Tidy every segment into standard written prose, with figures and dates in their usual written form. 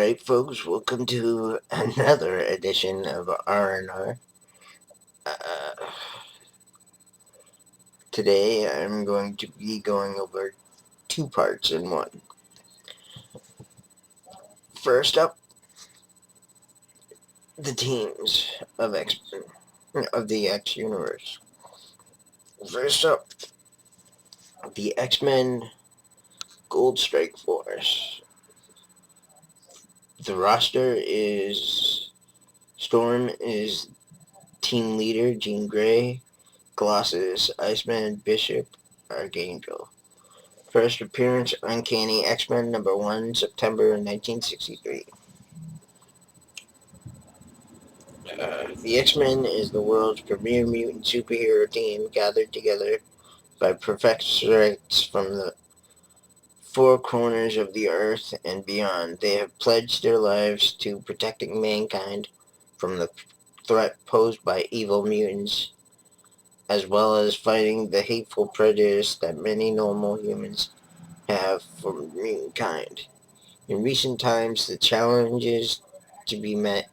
Alright folks, welcome to another edition of R&R. Today I'm going to be going over two parts in one. First up, the teams of the X Universe. First up, the X-Men Gold Strike Force. The roster is Storm is team leader, Jean Grey. Colossus, Iceman, Bishop, Archangel. First appearance, Uncanny X-Men #1, September 1963. The X-Men is the world's premier mutant superhero team gathered together by Professor X from the four corners of the earth and beyond. They have pledged their lives to protecting mankind from the threat posed by evil mutants, as well as fighting the hateful prejudice that many normal humans have for mankind. In recent times, the challenges to be met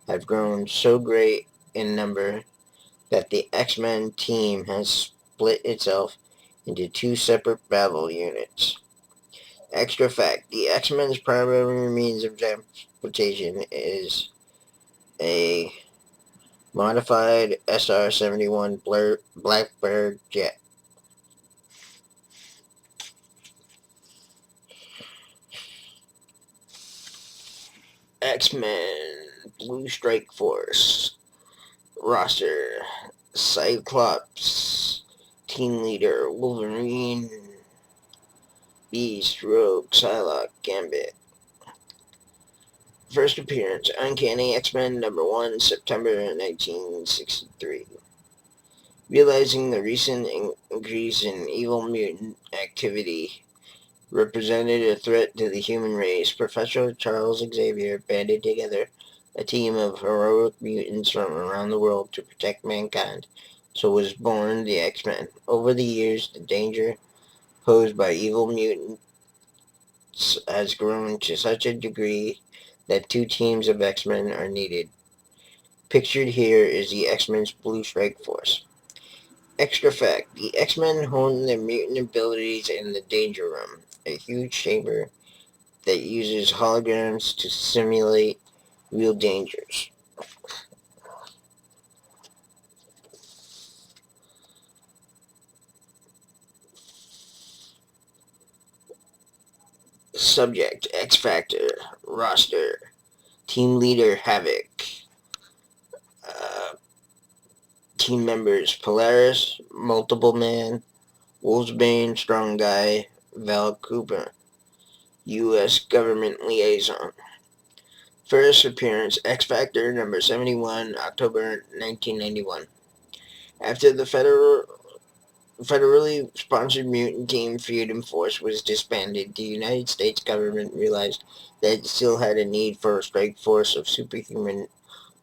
have grown so great in number that the X-Men team has split itself into two separate battle units. Extra fact, the X-Men's primary means of transportation is a modified SR-71 Blackbird jet. X-Men Blue Strike Force roster: Cyclops, team leader Wolverine, Beast, Rogue, Psylocke, Gambit. First appearance, Uncanny X-Men #1, September 1963. Realizing the recent increase in evil mutant activity represented a threat to the human race, Professor Charles Xavier banded together a team of heroic mutants from around the world to protect mankind. So was born the X-Men. Over the years, the danger posed by evil mutants has grown to such a degree that two teams of X-Men are needed. Pictured here is the X-Men's Blue Strike Force. Extra fact, the X-Men hone their mutant abilities in the Danger Room, a huge chamber that uses holograms to simulate real dangers. Subject, X Factor, roster, team leader, Havoc, team members, Polaris, Multiple Man, Wolfsbane, Strong Guy, Val Cooper, U.S. Government Liaison. First appearance, X Factor #71, October 1991. After the federally sponsored mutant team Freedom Force was disbanded, the United States government realized that it still had a need for a strike force of superhuman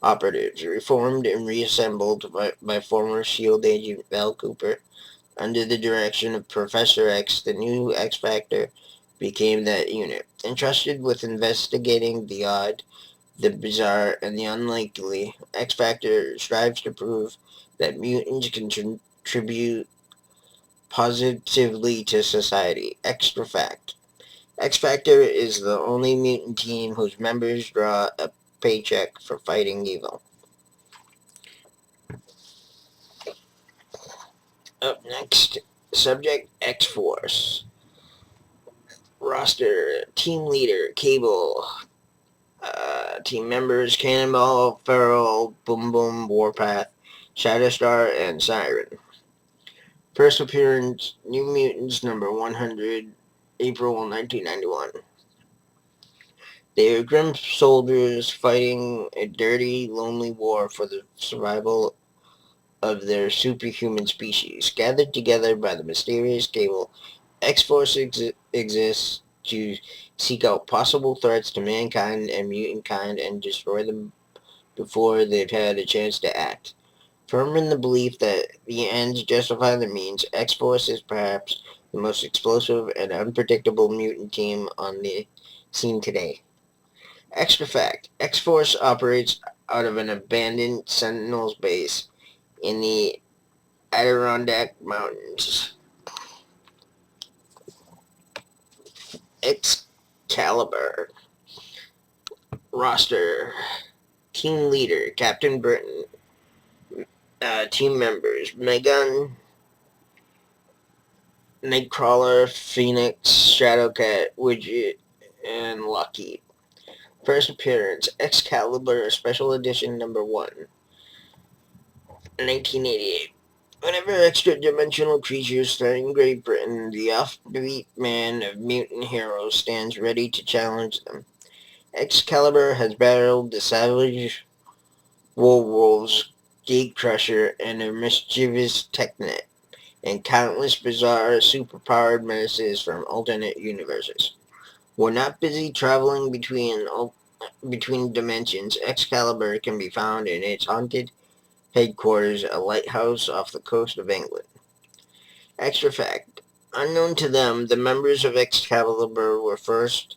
operatives, reformed and reassembled by former SHIELD agent Val Cooper. Under the direction of Professor X, the new X Factor became that unit. Entrusted with investigating the odd, the bizarre, and the unlikely, X Factor strives to prove that mutants can contribute positively to society. Extra fact, X Factor is the only mutant team whose members draw a paycheck for fighting evil. Up next, subject, X-Force. Roster, team leader, Cable. Team members, Cannonball, Feral, Boom Boom, Warpath, Shatterstar, and Siren. First appearance, New Mutants #100, April 1991. They are grim soldiers fighting a dirty, lonely war for the survival of their superhuman species. Gathered together by the mysterious Cable, X-Force exists to seek out possible threats to mankind and mutant kind and destroy them before they've had a chance to act. Firm in the belief that the ends justify the means, X-Force is perhaps the most explosive and unpredictable mutant team on the scene today. Extra fact, X-Force operates out of an abandoned Sentinels base in the Adirondack Mountains. Excalibur. Roster. Team leader, Captain Britain. Team members, Megan, Nightcrawler, Phoenix, Shadowcat, Widget, and Lucky. First appearance, Excalibur Special Edition number 1, 1988. Whenever extra-dimensional creatures threaten Great Britain, the offbeat band of mutant heroes stands ready to challenge them. Excalibur has battled the savage Wolves, Gatecrusher, and their mischievous Technet, and countless bizarre, superpowered menaces from alternate universes. When not busy traveling between dimensions, Excalibur can be found in its haunted headquarters, a lighthouse off the coast of England. Extra fact, unknown to them, the members of Excalibur were first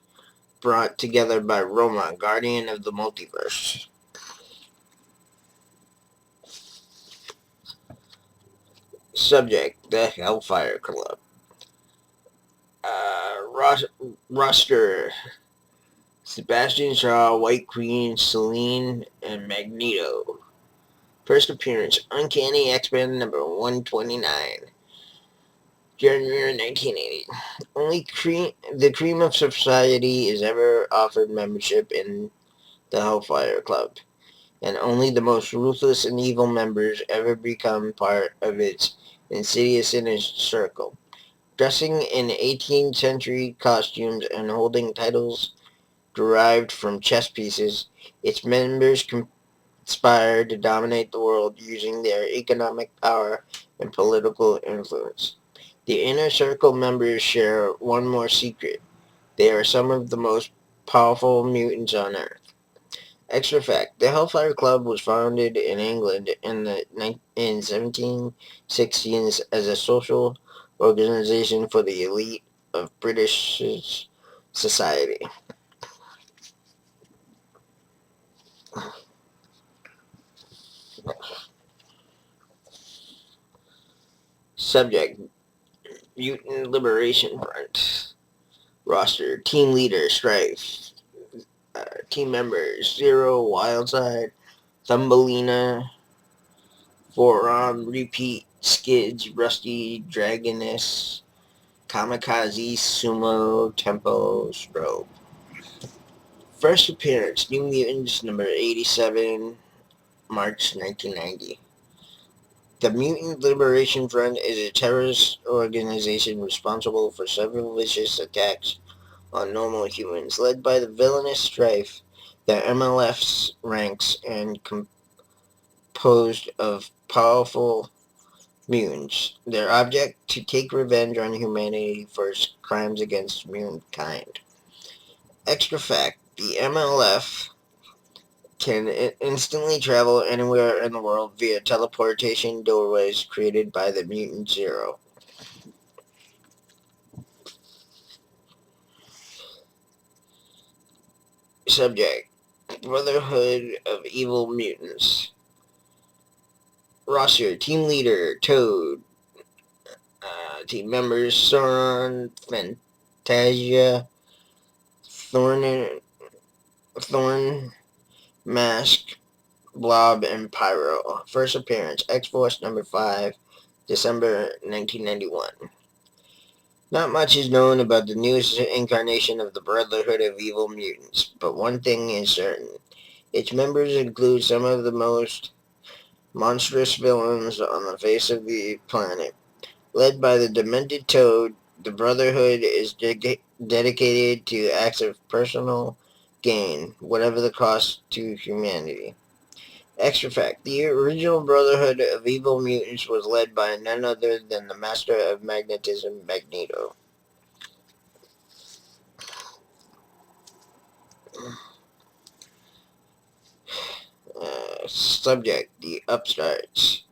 brought together by Roma, guardian of the multiverse. Subject, the Hellfire Club. Roster, Sebastian Shaw, White Queen, Selene, and Magneto. First appearance, Uncanny X-Men number 129, January 1980. Only the cream of society is ever offered membership in the Hellfire Club, and only the most ruthless and evil members ever become part of its insidious inner circle. Dressing in 18th century costumes and holding titles derived from chess pieces, its members conspire to dominate the world using their economic power and political influence. The Inner Circle members share one more secret. They are some of the most powerful mutants on Earth. Extra fact, the Hellfire Club was founded in England in 1760s as a social organization for the elite of British society. Subject, Mutant Liberation Front. Roster, Team Leader, Strife. Team members, Zero, Wildside, Thumbelina, Forum, Repeat, Skids, Rusty, Dragoness, Kamikaze, Sumo, Tempo, Strobe. First appearance, New Mutants number 87, March 1990. The Mutant Liberation Front is a terrorist organization responsible for several vicious attacks on normal humans, led by the villainous Strife. The MLF's ranks and composed of powerful mutants. Their object, to take revenge on humanity for its crimes against mankind. Extra fact, the MLF can instantly travel anywhere in the world via teleportation doorways created by the Mutant Zero. Subject, Brotherhood of Evil Mutants. Roster, Team Leader, Toad. Team members, Sauron, Fantasia, Thorn, Mask, Blob, and Pyro. First appearance, X-Force number 5, December 1991. Not much is known about the newest incarnation of the Brotherhood of Evil Mutants, but one thing is certain. Its members include some of the most monstrous villains on the face of the planet. Led by the demented Toad, the Brotherhood is dedicated to acts of personal gain, whatever the cost to humanity. Extra fact, the original Brotherhood of Evil Mutants was led by none other than the Master of Magnetism, Magneto. Subject, the Upstarts.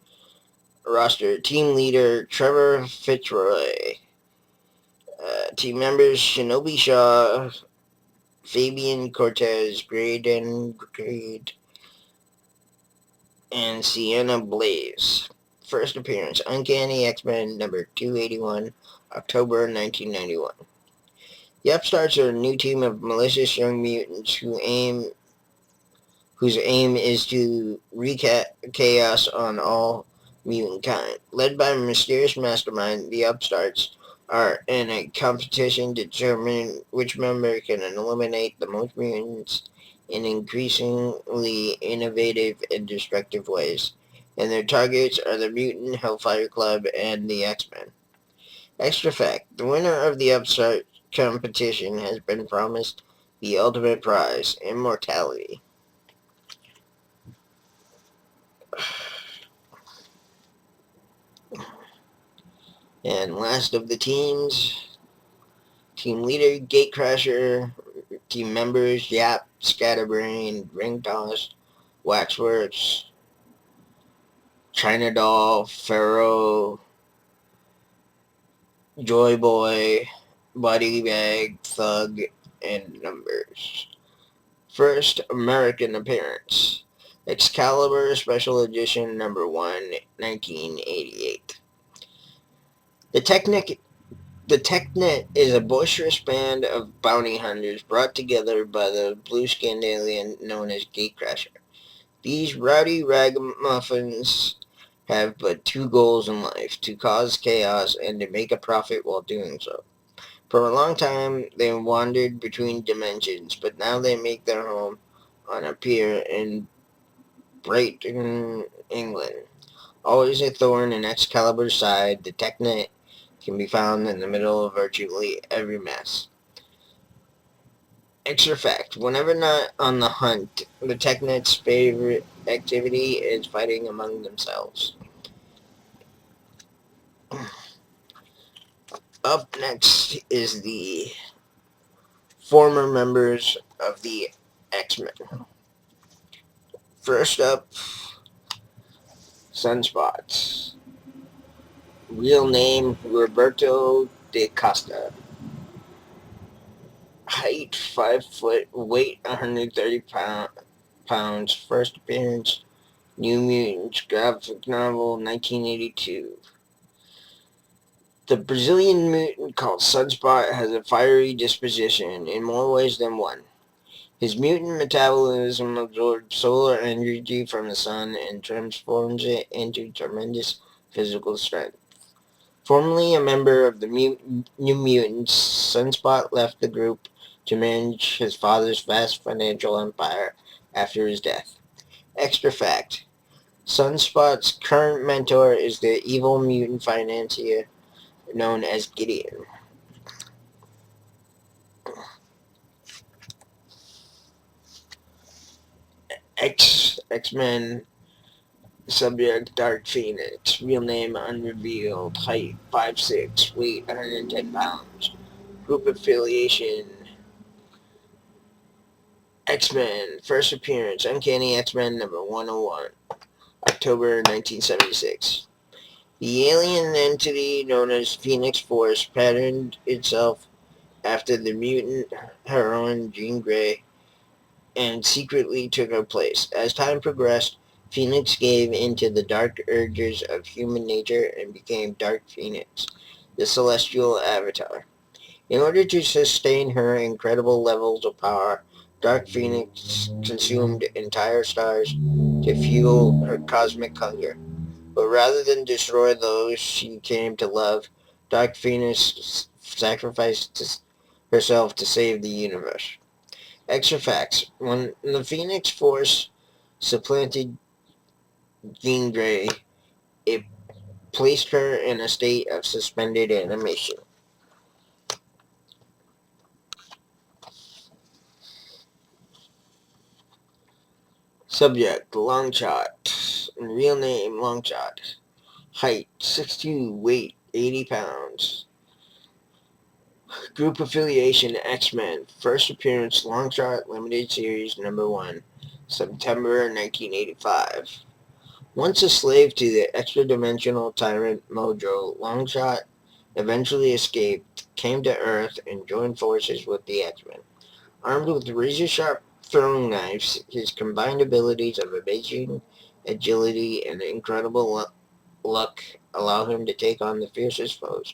Roster, Team Leader, Trevor Fitzroy. Team members, Shinobi Shaw, Fabian Cortez, Grade, and Sienna Blaze. First appearance, Uncanny X-Men number 281, October 1991. The Upstarts are a new team of malicious young mutants whose aim is to wreak chaos on all mutant kind. Led by a mysterious mastermind, the Upstarts are in a competition to determine which member can eliminate the most mutants in increasingly innovative and destructive ways. And their targets are the Mutant Hellfire Club and the X-Men. Extra fact, the winner of the Upstart competition has been promised the ultimate prize, immortality. And last of the teams, team leader, Gatecrasher, team members, Yap, Scatterbrain, Ring Toss, Waxworks, China Doll, Pharaoh, Joy Boy, Body Bag, Thug, and Numbers. First American appearance, Excalibur Special Edition number 1, 1988. The TechNet is a boisterous band of bounty hunters brought together by the blue-skinned alien known as Gatecrasher. These rowdy ragamuffins have but two goals in life, to cause chaos and to make a profit while doing so. For a long time, they wandered between dimensions, but now they make their home on a pier in Brighton, England. Always a thorn in Excalibur's side, the TechNet can be found in the middle of virtually every mess. Extra fact, whenever not on the hunt, the TechNet's favorite activity is fighting among themselves. Up next is the former members of the X-Men. First up, Sunspots. Real name, Roberto de Costa. Height, 5 foot, weight, 130 pounds. First appearance, New Mutants, graphic novel, 1982. The Brazilian mutant called Sunspot has a fiery disposition in more ways than one. His mutant metabolism absorbs solar energy from the sun and transforms it into tremendous physical strength. Formerly a member of the New Mutants, Sunspot left the group to manage his father's vast financial empire after his death. Extra fact, Sunspot's current mentor is the evil mutant financier known as Gideon. X-Men subject Dark Phoenix, real name unrevealed, height 5'6", weight 110 pounds, group affiliation X-Men, first appearance Uncanny X-Men number 101, October 1976. The alien entity known as Phoenix Force patterned itself after the mutant heroine Jean Grey and secretly took her place. As time progressed, Phoenix gave into the dark urges of human nature and became Dark Phoenix, the celestial avatar. In order to sustain her incredible levels of power, Dark Phoenix consumed entire stars to fuel her cosmic hunger. But rather than destroy those she came to love, Dark Phoenix sacrificed herself to save the universe. Extra facts. When the Phoenix Force supplanted Jean Grey, it placed her in a state of suspended animation. Subject, Longshot. Real name, Longshot. Height, 6'2", weight, 80 pounds. Group affiliation, X-Men. First appearance, Longshot Limited Series number 1, September 1985. Once a slave to the extra-dimensional tyrant Mojo, Longshot eventually escaped, came to Earth, and joined forces with the X-Men. Armed with razor-sharp throwing knives, his combined abilities of amazing agility and incredible luck allow him to take on the fiercest foes.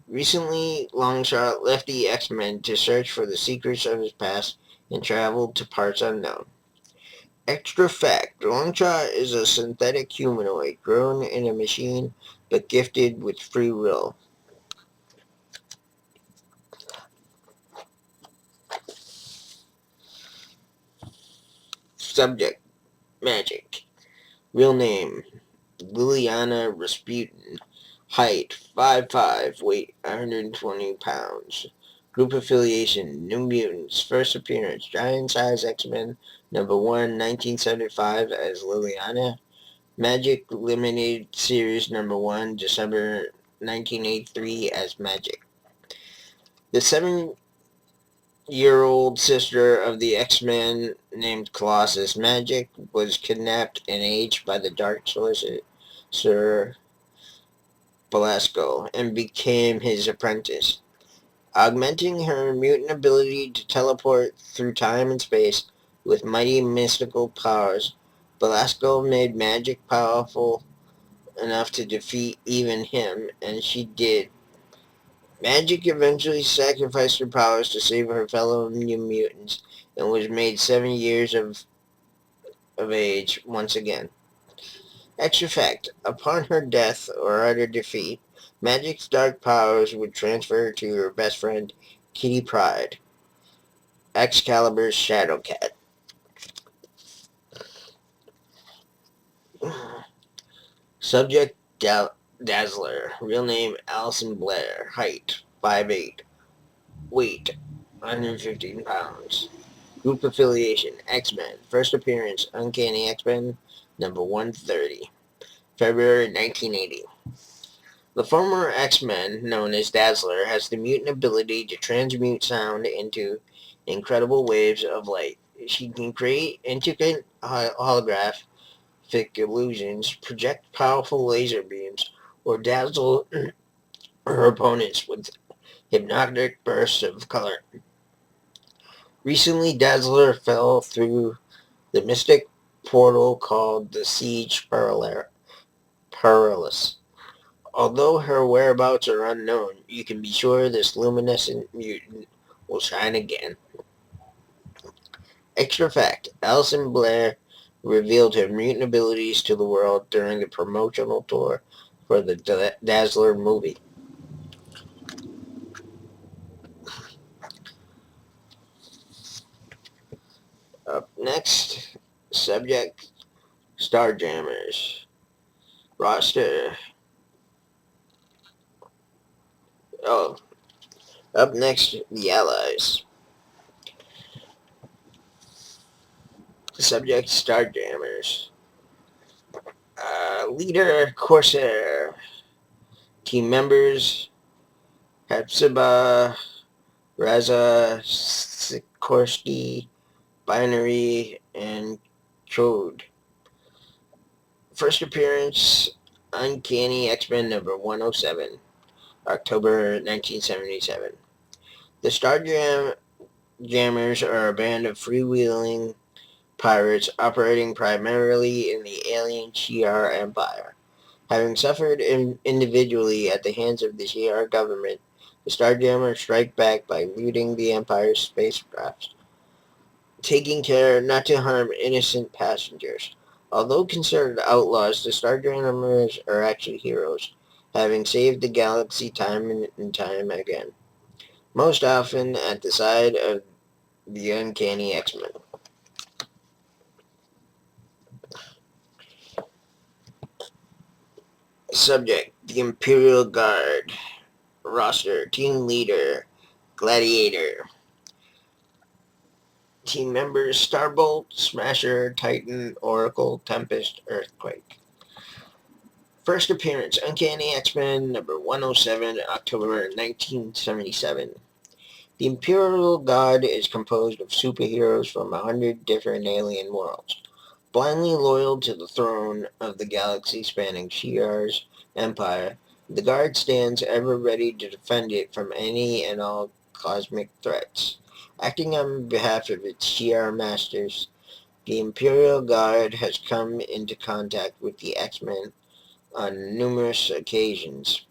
Recently, Longshot left the X-Men to search for the secrets of his past and traveled to parts unknown. Extra fact, Longshot is a synthetic humanoid, grown in a machine, but gifted with free will. Subject, magic. Real name, Liliana Rasputin. Height, 5'5", weight, 120 pounds. Group affiliation, New Mutants. First appearance, Giant Size X-Men, number 1, 1975 as Liliana. Magic Limited Series number 1, December 1983 as Magic. The 7-year-old sister of the X-Men named Colossus Magic was kidnapped and aged by the Dark Sorcerer Belasco and became his apprentice. Augmenting her mutant ability to teleport through time and space with mighty mystical powers, Belasco made Magic powerful enough to defeat even him, and she did. Magic eventually sacrificed her powers to save her fellow New Mutants and was made 7 years of age once again. Extra fact, upon her death or utter defeat, Magic's dark powers would transfer to her best friend, Kitty Pryde, Excalibur's Shadow Cat. Subject, Dazzler. Real name, Allison Blair. Height, 5'8". Weight, 115 pounds. Group affiliation, X-Men. First appearance, Uncanny X-Men, number 130. February 1980. The former X-Men, known as Dazzler, has the mutant ability to transmute sound into incredible waves of light. She can create intricate holographic illusions, project powerful laser beams, or dazzle her opponents with hypnotic bursts of color. Recently, Dazzler fell through the mystic portal called the Siege Perilous. Although her whereabouts are unknown, you can be sure this luminescent mutant will shine again. Extra fact, Allison Blair revealed her mutant abilities to the world during the promotional tour for the Dazzler movie. Up next, subject, Starjammers. Roster. Oh, up next, the Allies. Subject, Starjammers. Leader, Corsair. Team members, Hepzibah, Raza, Sikorsky, Binary, and Chode. First appearance, Uncanny X-Men number 107, October 1977. The Starjammers are a band of freewheeling pirates operating primarily in the alien Shi'ar Empire. Having suffered individually at the hands of the Shi'ar government, the Starjammers strike back by looting the Empire's spacecraft, taking care not to harm innocent passengers. Although considered outlaws, the Starjammers are actually heroes, having saved the galaxy time and time again, most often at the side of the Uncanny X-Men. Subject, the Imperial Guard. Roster, Team Leader, Gladiator. Team members, Starbolt, Smasher, Titan, Oracle, Tempest, Earthquake. First appearance, Uncanny X-Men number 107, October 1977. The Imperial Guard is composed of superheroes from 100 different alien worlds. Blindly loyal to the throne of the galaxy-spanning Shi'ar's empire, the Guard stands ever ready to defend it from any and all cosmic threats. Acting on behalf of its Shi'ar masters, the Imperial Guard has come into contact with the X-Men on numerous occasions,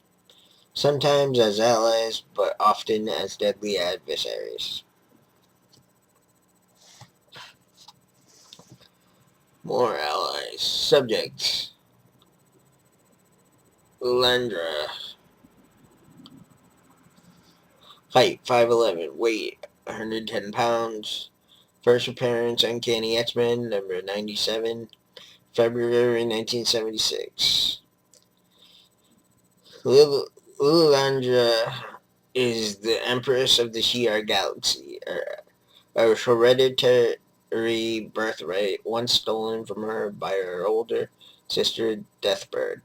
sometimes as allies, but often as deadly adversaries. More allies. Subject: Landra. Height 5'11", weight 110 pounds. First appearance Uncanny X-Men number 97, February 1976. Lilandra is the Empress of the Shi'ar Galaxy, a hereditary birthright once stolen from her by her older sister Deathbird.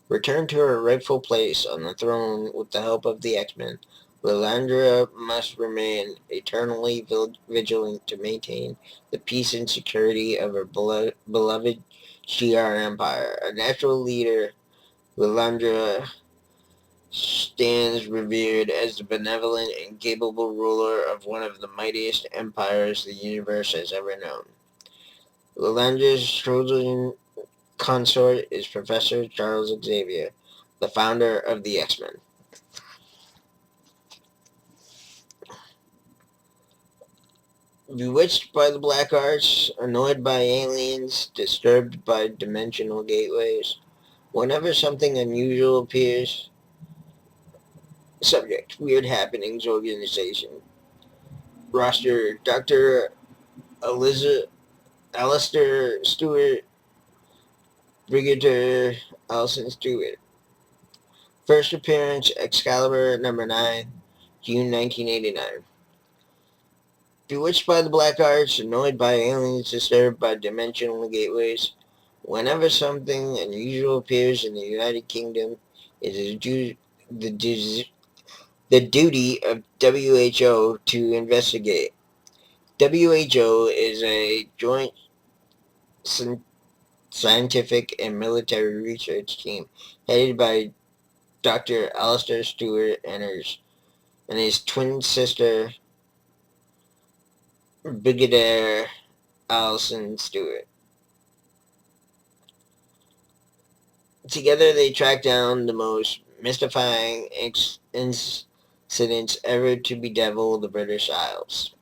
Returned to her rightful place on the throne with the help of the X-Men, Lilandra must remain eternally vigilant to maintain the peace and security of her beloved Shi'ar Empire. A natural leader, Lilandra stands revered as the benevolent and capable ruler of one of the mightiest empires the universe has ever known. Lilandra's chosen consort is Professor Charles Xavier, the founder of the X-Men. Bewitched by the black arts, annoyed by aliens, disturbed by dimensional gateways, whenever something unusual appears. Subject: Weird Happenings Organization. Roster: Dr. Alistair Stewart, Brigadier Alison Stewart. First appearance Excalibur number 9, June 1989. Bewitched by the black arts, annoyed by aliens, disturbed by dimensional gateways, whenever something unusual appears in the United Kingdom, it is the duty of WHO to investigate. WHO is a joint scientific and military research team headed by Dr. Alistair Stewart and his twin sister, Brigadier Alison Stewart. Together they track down the most mystifying incidents ever to bedevil the British Isles.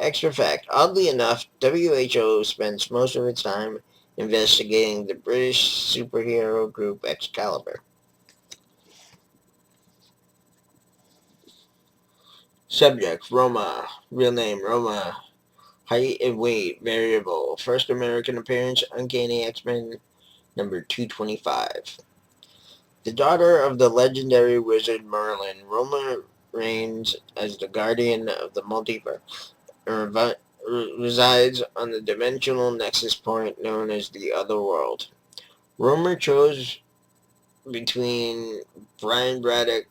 Extra fact: oddly enough, WHO spends most of its time investigating the British superhero group Excalibur. Subject: Roma. Real name: Roma. Height and weight variable. First American appearance Uncanny X-Men number 225. The daughter of the legendary wizard Merlin, Roma reigns as the guardian of the multiverse and resides on the dimensional nexus point known as the Otherworld. Roma between Brian Braddock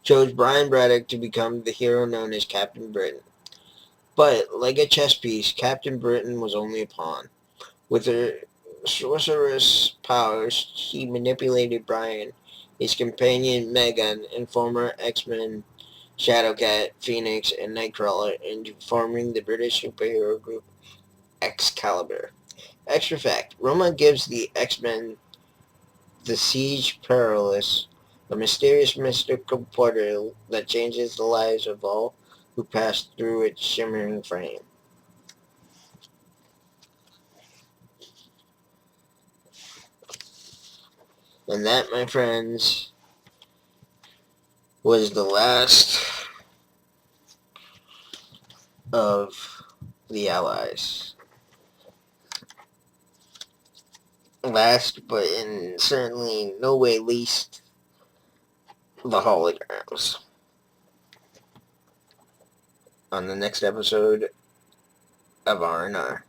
chose Brian Braddock to become the hero known as Captain Britain. But, like a chess piece, Captain Britain was only a pawn. With her sorceress powers, she manipulated Brian, his companion Megan, and former X-Men Shadowcat, Phoenix, and Nightcrawler into forming the British superhero group Excalibur. Extra fact: Roma gives the X-Men the Siege Perilous, a mysterious mystical portal that changes the lives of all who pass through its shimmering frame. And that, my friends, was the last of the Allies. Last, but in certainly no way least, the holograms. On the next episode of R&R.